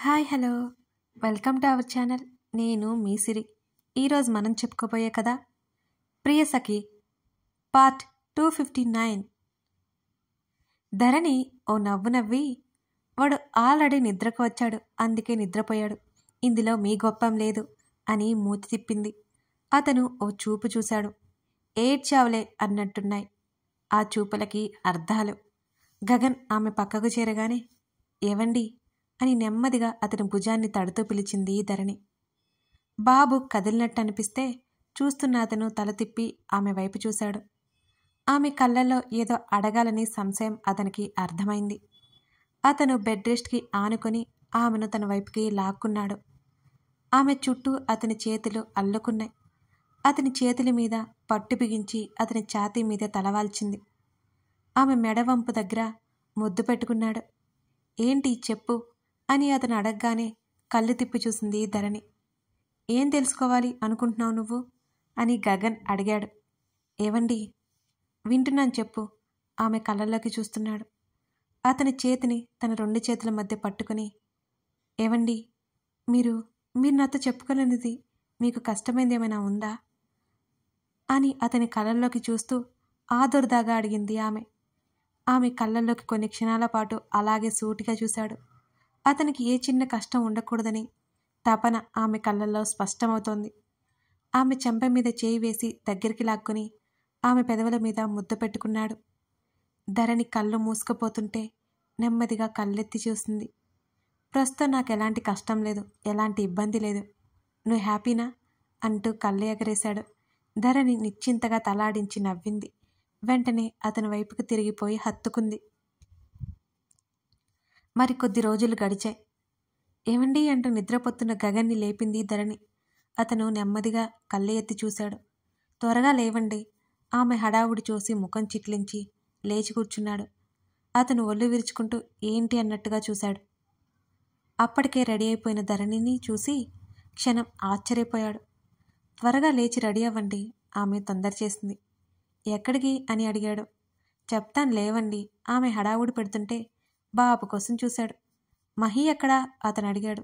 Hi hello welcome to our channel. నేను మీ సిరి. ఈరోజు మనం చెప్పుకోబోయే కదా ప్రియసఖి పార్ట్ 259. ధరణి ఓ నవ్వు నవ్వి, వాడు ఆల్రెడీ నిద్రకు వచ్చాడు, అందుకే నిద్రపోయాడు, ఇందులో మీ గొప్పం లేదు అని మూతి తిప్పింది. అతను ఓ చూపు చూశాడు. ఏడ్చావులే అన్నట్టున్నాయి ఆ చూపులకి అర్థాలు. గగన్ ఆమె పక్కకు చేరగానే ఏవండి అని నెమ్మదిగా అతని భుజాన్ని తడుతూ పిలిచింది ధరణి. బాబు కదిలినట్టు అనిపిస్తే చూస్తున్న అతను తల తిప్పి ఆమె వైపు చూశాడు. ఆమె కళ్ళల్లో ఏదో అడగాలని సంశయం అతనికి అర్థమైంది. అతను బెడ్ రెస్ట్కి ఆనుకొని ఆమెను తన వైపుకి లాక్కున్నాడు. ఆమె చుట్టూ అతని చేతులు అల్లుకున్నాయి. అతని చేతుల మీద పట్టు బిగించి అతని ఛాతీ మీద తలవాల్చింది. ఆమె మెడవంపు దగ్గర ముద్దు పెట్టుకున్నాడు. ఏంటి చెప్పు అని అతను అడగగానే కళ్ళు తిప్పి చూసింది ధరణి. ఏం తెలుసుకోవాలి అనుకుంటున్నావు నువ్వు అని గగన్ అడిగాడు. ఏవండి వింటున్నాను చెప్పు. ఆమె కళ్ళల్లోకి చూస్తున్నాడు. అతని చేతిని తన 2 చేతుల మధ్య పట్టుకుని, ఏవండి మీరు నాతో చెప్పుకోలేనిది మీకు కష్టమైంది ఏమైనా ఉందా అని అతని కళ్ళల్లోకి చూస్తూ ఆదుర్దాగా అడిగింది ఆమె. ఆమె కళ్ళల్లోకి కొన్ని క్షణాల పాటు అలాగే సూటిగా చూశాడు. అతనికి ఏ చిన్న కష్టం ఉండకూడదని తపన ఆమె కళ్ళల్లో స్పష్టమవుతోంది. ఆమె చెంప మీద చేయి వేసి దగ్గరికి లాక్కుని ఆమె పెదవుల మీద ముద్దు పెట్టుకున్నాడు. ధరణి కళ్ళు మూసుకుపోతుంటే నెమ్మదిగా కళ్ళెత్తి చూసింది. ప్రస్తుతం నాకు ఎలాంటి కష్టం లేదు, ఎలాంటి ఇబ్బంది లేదు, నువ్వు హ్యాపీనా అంటూ కళ్ళు ఎగరేశాడు. ధరణి నిశ్చింతగా తలాడించి నవ్వింది. వెంటనే అతని వైపుకు తిరిగిపోయి హత్తుకుంది. మరికొద్ది రోజులు గడిచాయి. ఏమండి అంటూ నిద్రపోతున్న గగన్ని లేపింది ధరణి. అతను నెమ్మదిగా కళ్ళు ఎత్తి చూశాడు. త్వరగా లేవండి. ఆమె హడావుడి చూసి ముఖం చిట్లించి లేచి కూర్చున్నాడు. అతను ఒళ్ళు విరుచుకుంటూ ఏంటి అన్నట్టుగా చూశాడు. అప్పటికే రెడీ అయిపోయిన ధరణిని చూసి క్షణం ఆశ్చర్యపోయాడు. త్వరగా లేచి రెడీ అవ్వండి, ఆమె తొందర చేసింది. ఎక్కడికి అని అడిగాడు. చెప్తాను లేవండి. ఆమె హడావుడి పెడుతుంటే బాబు కోసం చూశాడు. మహి ఎక్కడా అతను అడిగాడు.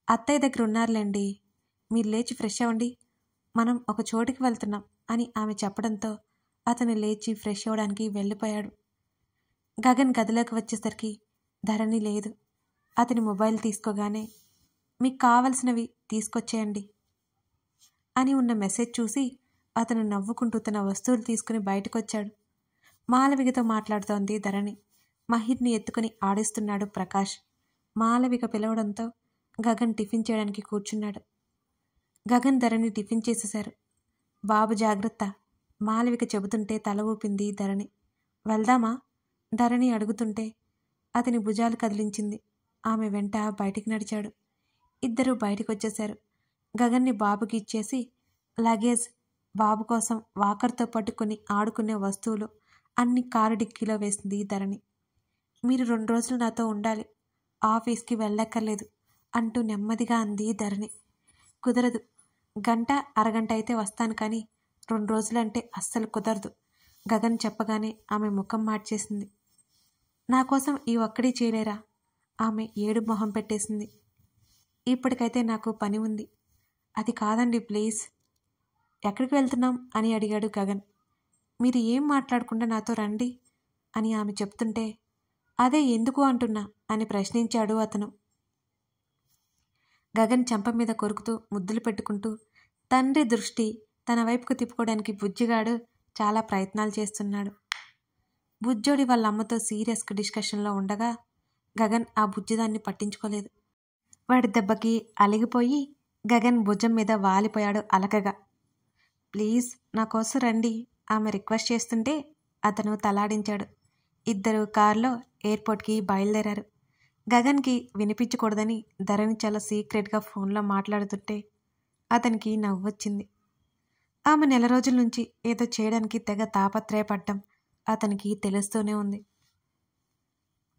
అత్తయ్య దగ్గర ఉన్నారులేండి, మీరు లేచి ఫ్రెష్ అవ్వండి, మనం ఒక చోటికి వెళ్తున్నాం అని ఆమె చెప్పడంతో అతను లేచి ఫ్రెష్ అవ్వడానికి వెళ్ళిపోయాడు. గగన్ గదిలోకి వచ్చేసరికి ధరణి లేదు. అతని మొబైల్ తీసుకోగానే మీకు కావలసినవి తీసుకొచ్చేయండి అని ఉన్న మెసేజ్ చూసి అతను నవ్వుకుంటూ తన వస్తువులు తీసుకుని బయటకొచ్చాడు. మాలవికతో మాట్లాడుతోంది ధరణి. మహిర్ని ఎత్తుకుని ఆడిస్తున్నాడు ప్రకాష్. మాలవిక పిలవడంతో గగన్ టిఫిన్ చేయడానికి కూర్చున్నాడు. గగన్ ధరణి టిఫిన్ చేసేశారు. బాబు జాగ్రత్త మాలవిక చెబుతుంటే తల ఊపింది ధరణి. వెళ్దామా ధరణి అడుగుతుంటే అతని భుజాలు కదిలించింది. ఆమె వెంట బయటికి నడిచాడు. ఇద్దరూ బయటకొచ్చేశారు. గగన్ని బాబుకి ఇచ్చేసి లగేజ్, బాబు కోసం వాకర్తో పట్టుకుని ఆడుకునే వస్తువులు అన్ని కారు డిక్కీలో వేసింది ధరణి. మీరు 2 రోజులు నాతో ఉండాలి, ఆఫీస్కి వెళ్ళక్కర్లేదు అంటూ నెమ్మదిగా అంది ధరణి. కుదరదు, గంట అరగంట అయితే వస్తాను, కానీ 2 రోజులంటే అస్సలు కుదరదు గగన్ చెప్పగానే ఆమె ముఖం మార్చేసింది. నా కోసం ఈ ఒక్కడే చేయలేరా? ఆమె ఏడు మొహం పెట్టేసింది. ఇప్పటికైతే నాకు పని ఉంది. అది కాదండి ప్లీజ్. ఎక్కడికి వెళ్తున్నాం అని అడిగాడు గగన్. మీరు ఏం మాట్లాడకుండా నాతో రండి అని ఆమె చెప్తుంటే అదే ఎందుకు అంటున్నా అని ప్రశ్నించాడు అతను. గగన్ చెంప మీద కొరుకుతూ ముద్దులు పెట్టుకుంటూ తండ్రి దృష్టి తన వైపుకు తిప్పుకోవడానికి బుజ్జిగాడు చాలా ప్రయత్నాలు చేస్తున్నాడు. బుజ్జోడి వాళ్ళ అమ్మతో సీరియస్ డిస్కషన్లో ఉండగా గగన్ ఆ బుజ్జిదాన్ని పట్టించుకోలేదు. వాడి దెబ్బకి అలిగిపోయి గగన్ భుజం మీద వాలిపోయాడు అలకగా. ప్లీజ్ నా కోసం రండి ఆమె రిక్వెస్ట్ చేస్తుంటే అతను తలాడించాడు. ఇద్దరు కారులో ఎయిర్పోర్ట్కి బయలుదేరారు. గగన్కి వినిపించకూడదని ధరణి చాలా సీక్రెట్గా ఫోన్లో మాట్లాడుతుంటే అతనికి నవ్వొచ్చింది. ఆమె నెల రోజుల నుంచి ఏదో చేయడానికి తెగ తాపత్రయపడ్డం అతనికి తెలుస్తూనే ఉంది.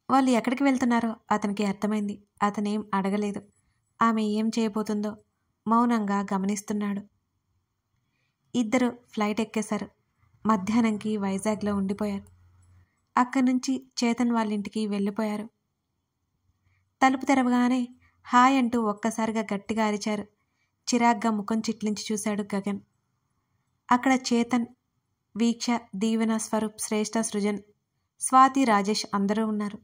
వాళ్ళు ఎక్కడికి వెళ్తున్నారో అతనికి అర్థమైంది. అతనేం అడగలేదు. ఆమె ఏం చేయబోతుందో మౌనంగా గమనిస్తున్నాడు. ఇద్దరు ఫ్లైట్ ఎక్కేశారు. మధ్యాహ్నంకి వైజాగ్లో ఉండిపోయారు. అక్కడి నుంచి చేతన్ వాళ్ళ ఇంటికి వెళ్ళిపోయారు. తలుపు తెరవగానే హాయ్ అంటూ ఒక్కసారిగా గట్టిగా అరిచారు. చిరాగ్గా ముఖం చిట్లించి చూశాడు గగన్. అక్కడ చేతన్, వీక్ష, దీవెన, స్వరూప్, శ్రేష్ఠ, సృజన్, స్వాతి, రాజేష్ అందరూ ఉన్నారు.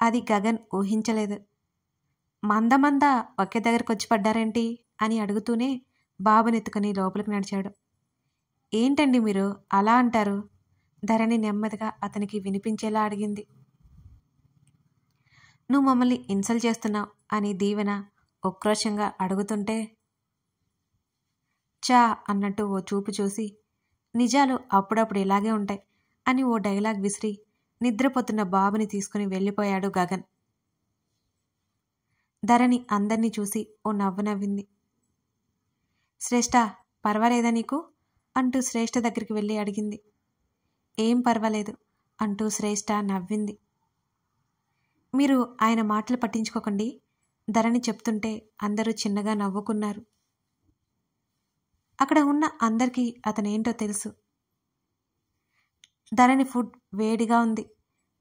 అది గగన్ ఊహించలేదు. మంద ఒకే దగ్గరకు వచ్చి పడ్డారేంటి అని అడుగుతూనే బాబునెత్తుకుని లోపలికి నడిచాడు. ఏంటండి మీరు అలా అంటారు? ధరణి నెమ్మదిగా అతనికి వినిపించేలా అడిగింది. నువ్వు మమ్మల్ని ఇన్సల్ట్ చేస్తున్నావు అని దీవెన ఉక్రోషంగా అడుగుతుంటే చా అన్నట్టు ఓ చూపు చూసి నిజాలు అప్పుడప్పుడు ఇలాగే ఉంటాయి అని ఓ డైలాగ్ విసిరి నిద్రపోతున్న బాబుని తీసుకుని వెళ్ళిపోయాడు గగన్. ధరణి అందర్నీ చూసి ఓ నవ్వు నవ్వింది. శ్రేష్ఠ, పర్వాలేదా నీకు అంటూ శ్రేష్ఠ దగ్గరికి వెళ్ళి అడిగింది. ఏం పర్వాలేదు అంటూ శ్రేష్ఠ నవ్వింది. మీరు ఆయన మాటలు పట్టించుకోకండి, ధరణి చెప్తుంటే అందరూ చిన్నగా నవ్వుకున్నారు. అక్కడ ఉన్న అందరికీ అతనేంటో తెలుసు. ధరణి ఫుడ్ వేడిగా ఉంది,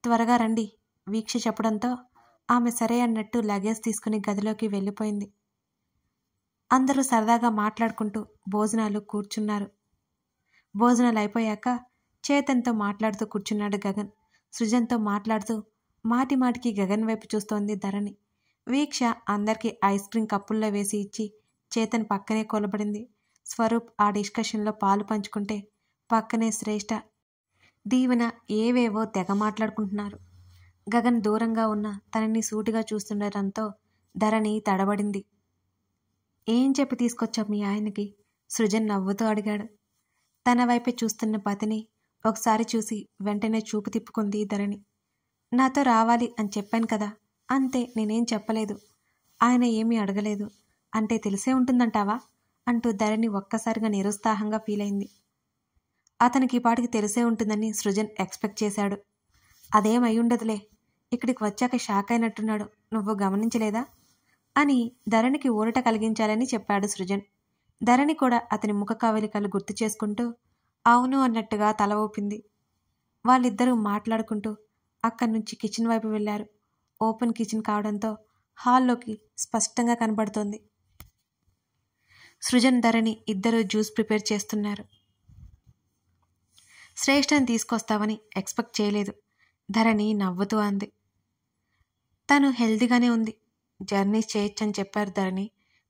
త్వరగా రండి వీక్ష చెప్పడంతో ఆమె సరే అన్నట్టు లగేజ్ తీసుకుని గదిలోకి వెళ్ళిపోయింది. అందరూ సరదాగా మాట్లాడుకుంటూ భోజనాలు కూర్చున్నారు. భోజనాలు అయిపోయాక చేతన్తో మాట్లాడుతూ కూర్చున్నాడు గగన్. సృజన్తో మాట్లాడుతూ మాటిమాటికి గగన్ వైపు చూస్తోంది ధరణి. వీక్ష అందరికీ ఐస్ క్రీం కప్పుల్లో వేసి ఇచ్చి చేతన్ పక్కనే కొలబడింది. స్వరూప్ ఆ డిస్కషన్లో పాలు పంచుకుంటే పక్కనే శ్రేష్ఠ, దీవెన ఏవేవో తెగ మాట్లాడుకుంటున్నారు. గగన్ దూరంగా ఉన్న తనని సూటిగా చూస్తుండటంతో ధరణి తడబడింది. ఏం చెప్పి తీసుకొచ్చావు మీ ఆయనకి? సృజన్ నవ్వుతూ అడిగాడు. తన వైపే చూస్తున్న పతిని ఒకసారి చూసి వెంటనే చూపు తిప్పుకుంది ధరణి. నాతో రావాలి అని చెప్పాను కదా, అంతే, నేనేం చెప్పలేదు. ఆయన ఏమీ అడగలేదు అంటే తెలిసే ఉంటుందంటావా అంటూ ధరణి ఒక్కసారిగా నిరుత్సాహంగా ఫీల్ అయింది. అతనికి ఈ పాటికి తెలిసే ఉంటుందని సృజన్ ఎక్స్పెక్ట్ చేశాడు. అదేం అయ్యుండదులే, ఇక్కడికి వచ్చాక షాక్ అయినట్టున్నాడు, నువ్వు గమనించలేదా అని ధరణికి ఊరట కలిగించాలని చెప్పాడు సృజన్. ధరణి కూడా అతని ముఖ కవలికలు గుర్తు చేసుకుంటూ అవును అన్నట్టుగా తల ఊపింది. వాళ్ళిద్దరూ మాట్లాడుకుంటూ అక్కడి నుంచి కిచెన్ వైపు వెళ్లారు. ఓపెన్ కిచెన్ కావడంతో హాల్లోకి స్పష్టంగా కనబడుతోంది. సృజన్, ధరణి ఇద్దరూ జ్యూస్ ప్రిపేర్ చేస్తున్నారు. శ్రేష్ఠని తీసుకొస్తావని ఎక్స్పెక్ట్ చేయలేదు, ధరణి నవ్వుతూ అంది. తను హెల్తీగానే ఉంది, జర్నీస్ చేయొచ్చని చెప్పారు ధరణి,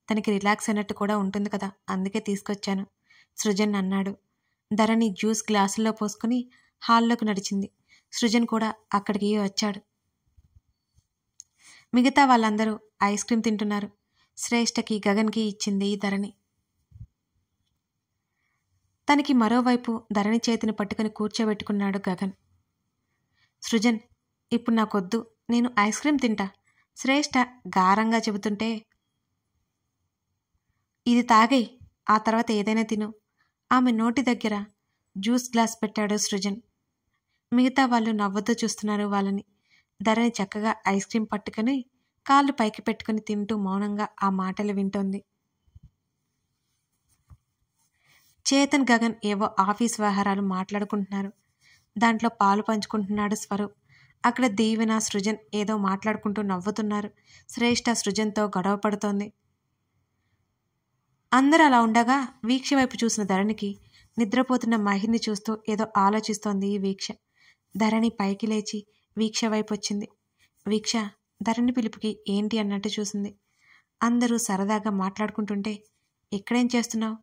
తనకి రిలాక్స్ అయినట్టు కూడా ఉంటుంది కదా, అందుకే తీసుకొచ్చాను, సృజన్ అన్నాడు. ధరణి జ్యూస్ గ్లాసుల్లో పోసుకుని హాల్లోకి నడిచింది. సృజన్ కూడా అక్కడికి వచ్చాడు. మిగతా వాళ్ళందరూ ఐస్ క్రీం తింటున్నారు. శ్రేష్ఠకి, గగన్కి ఇచ్చింది ధరణి. తనకి మరోవైపు ధరణి చేతిని పట్టుకుని కూర్చోబెట్టుకున్నాడు గగన్. సృజన్, ఇప్పుడు నాకొద్దు, నేను ఐస్ క్రీం తింటా, శ్రేష్ఠ గారంగా చెబుతుంటే ఇది తాగేయ్, ఆ తర్వాత ఏదైనా తిను. ఆమె నోటి దగ్గర జ్యూస్ గ్లాస్ పెట్టాడు సృజన్. మిగతా వాళ్ళు నవ్వుతూ చూస్తున్నారు వాళ్ళని. ధరణి చక్కగా ఐస్ క్రీం పట్టుకుని కాళ్ళు పైకి పెట్టుకుని తింటూ మౌనంగా ఆ మాటలు వింటోంది. చేతన్, గగన్ ఏవో ఆఫీస్ వ్యవహారాలు మాట్లాడుకుంటున్నారు. దాంట్లో పాలు పంచుకుంటున్నాడు స్వరూప్. అక్కడ దీవెన, సృజన్ ఏదో మాట్లాడుకుంటూ నవ్వుతున్నారు. శ్రేష్ఠ సృజన్తో గొడవ పడుతోంది. అందరూ అలా ఉండగా వీక్ష వైపు చూసిన ధరణికి నిద్రపోతున్న మహిని చూస్తూ ఏదో ఆలోచిస్తోంది వీక్ష. ధరణి పైకి లేచి వీక్ష వైపు వచ్చింది. వీక్ష ధరణి పిలుపుకి ఏంటి అన్నట్టు చూసింది. అందరూ సరదాగా మాట్లాడుకుంటుంటే ఇక్కడేం చేస్తున్నావు?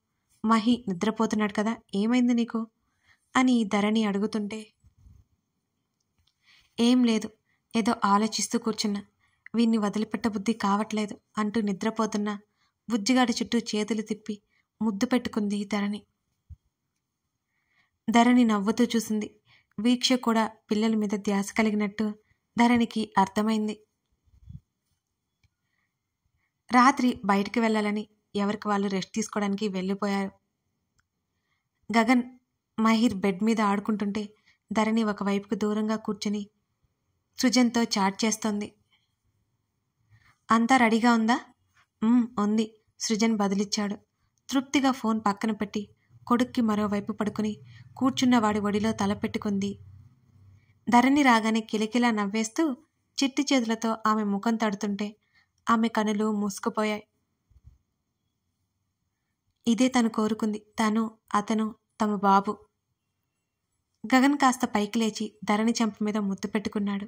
మహి నిద్రపోతున్నాడు కదా, ఏమైంది నీకు అని ధరణి అడుగుతుంటే ఏం లేదు, ఏదో ఆలోచిస్తూ కూర్చున్నా, వీణ్ణి వదిలిపెట్టబుద్ధి కావట్లేదు అంటూ నిద్రపోతున్న బుజ్జిగాడి చుట్టూ చేతులు తిప్పి ముద్దు పెట్టుకుంది ధరణి. ధరణి నవ్వుతూ చూసింది. వీక్ష కూడా పిల్లల మీద ధ్యాస కలిగినట్టు ధరణికి అర్థమైంది. రాత్రి బయటికి వెళ్ళాలని ఎవరికి వాళ్ళు రెస్ట్ తీసుకోవడానికి వెళ్ళిపోయారు. గగన్, మహిర్ బెడ్ మీద ఆడుకుంటుంటే ధరణి ఒకవైపుకు దూరంగా కూర్చుని సృజన్తో చాట్ చేస్తోంది. అంతా రెడీగా ఉందా? ఉంది, సృజన్ బదులిచ్చాడు. తృప్తిగా ఫోన్ పక్కన పెట్టి కొడుక్కి మరోవైపు పడుకుని కూర్చున్న వాడి ఒడిలో తల పెట్టుకుంది. ధరణి రాగానే కిలకిలా నవ్వేస్తూ చిట్టి చేతులతో ఆమె ముఖం తడుతుంటే ఆమె కనులు మూసుకుపోయాయి. ఇదే తను కోరుకుంది. అతను తమ బాబు. గగన్ కాస్త పైకి లేచి ధరణి చెంప మీద ముద్దు పెట్టుకున్నాడు.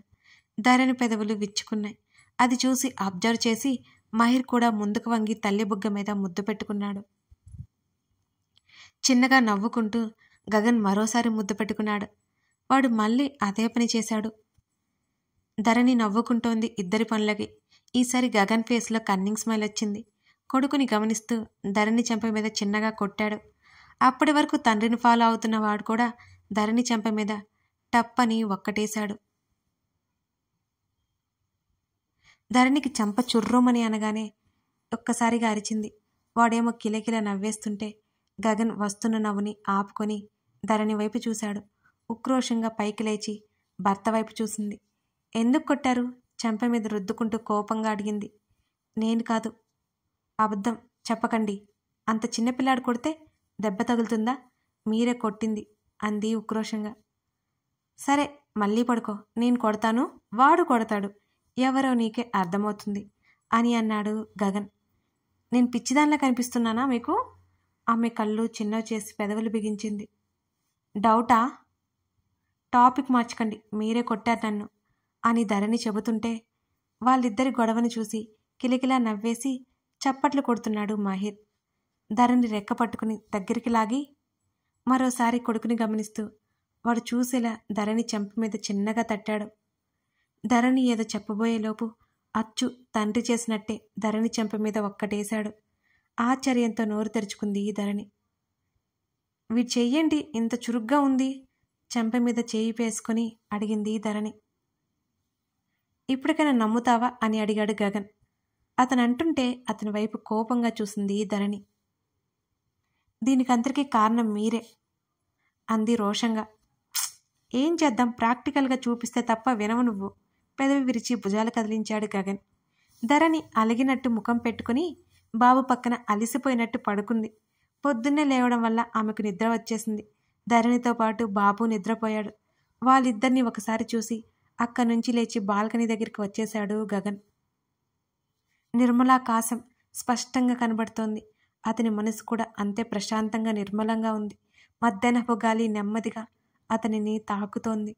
ధరణి పెదవులు విచ్చుకున్నాయి. అది చూసి అబ్జర్వ్ చేసి మహిర్ కూడా ముందుకు వంగి తల్లి బుగ్గ మీద ముద్దు పెట్టుకున్నాడు. చిన్నగా నవ్వుకుంటూ గగన్ మరోసారి ముద్దు పెట్టుకున్నాడు. వాడు మళ్ళీ అదే పని చేశాడు. ధరణి నవ్వుకుంటోంది ఇద్దరి పనులకి. ఈసారి గగన్ ఫేస్లో కన్నింగ్ స్మైల్ వచ్చింది. కొడుకుని గమనిస్తూ ధరణి చెంప మీద చిన్నగా కొట్టాడు. అప్పటి వరకు తండ్రిని ఫాలో అవుతున్న వాడు కూడా ధరణి చెంప మీద టప్పని ఒక్కటేశాడు. ధరణికి చెంప చుర్రోమని అనగానే ఒక్కసారిగా అరిచింది. వాడేమో కిలకిల నవ్వేస్తుంటే గగన్ వస్తున్న నవ్వుని ఆపుకొని ధరణి వైపు చూశాడు. ఉక్రోషంగా పైకి లేచి భర్త వైపు చూసింది. ఎందుకు కొట్టారు? చెంప మీద రుద్దుకుంటూ కోపంగా అడిగింది. నేను కాదు. అబద్ధం చెప్పకండి. అంత చిన్నపిల్లాడు కొడితే దెబ్బ తగులుతుందా? మీరే కొట్టింది అంది ఉక్రోషంగా. సరే మళ్ళీ పడుకో. నేను కొడతాను, వాడు కొడతాడు. ఎవరో నీకే అర్థమవుతుంది అని అన్నాడు గగన్. నేను పిచ్చిదానిలా కనిపిస్తున్నానా మీకు? ఆమె కళ్ళు చిన్నవి చేసి పెదవులు బిగించింది. డౌటా? టాపిక్ మార్చకండి. మీరే కొట్టారు నన్ను అని ధరణి చెబుతుంటే వాళ్ళిద్దరి గొడవను చూసి కిలకిలా నవ్వేసి చప్పట్లు కొడుతున్నాడు మాహిర్. ధరణి రెక్క పట్టుకుని దగ్గరికి లాగి మరోసారి కొడుకుని గమనిస్తూ వాడు చూసేలా ధరణి చెంప మీద చిన్నగా తట్టాడు. ధరణి ఏదో చెప్పబోయేలోపు అచ్చు తండ్రి చేసినట్టే ధరణి చెంప మీద ఒక్కటేశాడు. ఆశ్చర్యంతో నోరు తెరుచుకుంది ధరణి. వీడు చెయ్యండి ఇంత చురుగ్గా ఉంది. చెంప మీద చేయి వేసుకొని అడిగింది ధరణి. ఇప్పటికైనా నమ్ముతావా అని అడిగాడు గగన్. అతను అంటుంటే అతని వైపు కోపంగా చూసింది ధరణి. దీనికంతటికీ కారణం మీరే అంది రోషంగా. ఏం చేద్దాం? ప్రాక్టికల్గా చూపిస్తే తప్ప వినవు నువ్వు. పెదవి విరిచి భుజాలు కదిలించాడు గగన్. ధరణి అలిగినట్టు ముఖం పెట్టుకుని బాబు పక్కన అలిసిపోయినట్టు పడుకుంది. పొద్దున్నే లేవడం వల్ల ఆమెకు నిద్ర వచ్చేసింది. ధరణితో పాటు బాబు నిద్రపోయాడు. వాళ్ళిద్దరినీ ఒకసారి చూసి అక్కడి నుంచి లేచి బాల్కనీ దగ్గరికి వచ్చేశాడు గగన్. నిర్మలాకాశం స్పష్టంగా కనబడుతోంది. అతని మనసు కూడా అంతే ప్రశాంతంగా నిర్మలంగా ఉంది. మధ్యాహ్నపు గాలి నెమ్మదిగా అతనిని తాకుతోంది.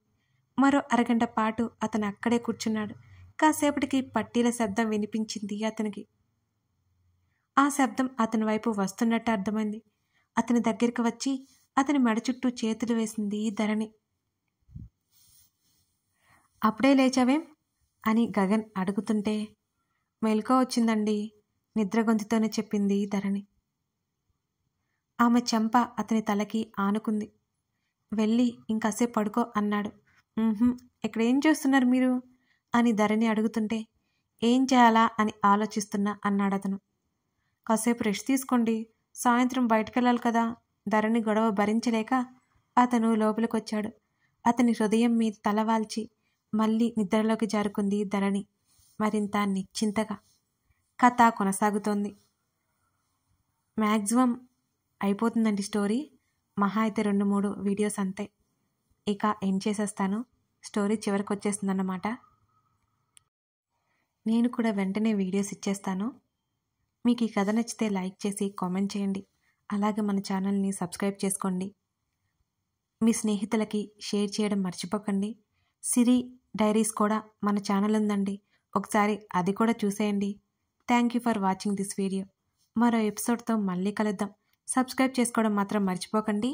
మరో అరగంట పాటు అతను అక్కడే కూర్చున్నాడు. కాసేపటికి పట్టీల శబ్దం వినిపించింది అతనికి. ఆ శబ్దం అతని వైపు వస్తున్నట్టు అర్థమైంది. అతని దగ్గరికి వచ్చి అతని మెడ చుట్టూ చేతులు వేసింది ధరణి. అప్పుడే లేచావేం అని గగన్ అడుగుతుంటే మెలకువ వచ్చిందండి నిద్ర గొంతుతోనే చెప్పింది ధరణి. ఆమె చెంప అతని తలకి ఆనుకుంది. వెళ్ళి ఇంకాసేపు పడుకో అన్నాడు. ఇక్కడ ఏం చేస్తున్నారు మీరు అని ధరణి అడుగుతుంటే ఏం చేయాలా అని ఆలోచిస్తున్నా అన్నాడు అతను. కాసేపు రెస్ట్ తీసుకోండి, సాయంత్రం బయటకెళ్ళాలి కదా. ధరణి గొడవ భరించలేక అతను లోపలికొచ్చాడు. అతని హృదయం మీద తలవాల్చి మళ్ళీ నిద్రలోకి జారుకుంది ధరణి మరింత నిశ్చింతగా. కథ కొనసాగుతోంది. మ్యాక్సిమం అయిపోతుందండి స్టోరీ. మహా అయితే 2-3 వీడియోస్ అంతే. ఇక ఏం చేసేస్తాను. స్టోరీ చివరికి వచ్చేస్తుందన్నమాట. నేను కూడా వెంటనే వీడియోస్ ఇచ్చేస్తాను. మీకు ఈ కథ నచ్చితే లైక్ చేసి కామెంట్ చేయండి. అలాగే మన ఛానల్ని సబ్స్క్రైబ్ చేసుకోండి. మీ స్నేహితులకి షేర్ చేయడం మర్చిపోకండి. సిరి డైరీస్ కూడా మన ఛానల్ ఉందండి. ఒకసారి అది కూడా చూసేయండి. Thank you for watching this video. మరో ఎపిసోడ్తో మళ్ళీ కలుద్దాం. సబ్స్క్రైబ్ చేసుకోవడం మాత్రం మర్చిపోకండి.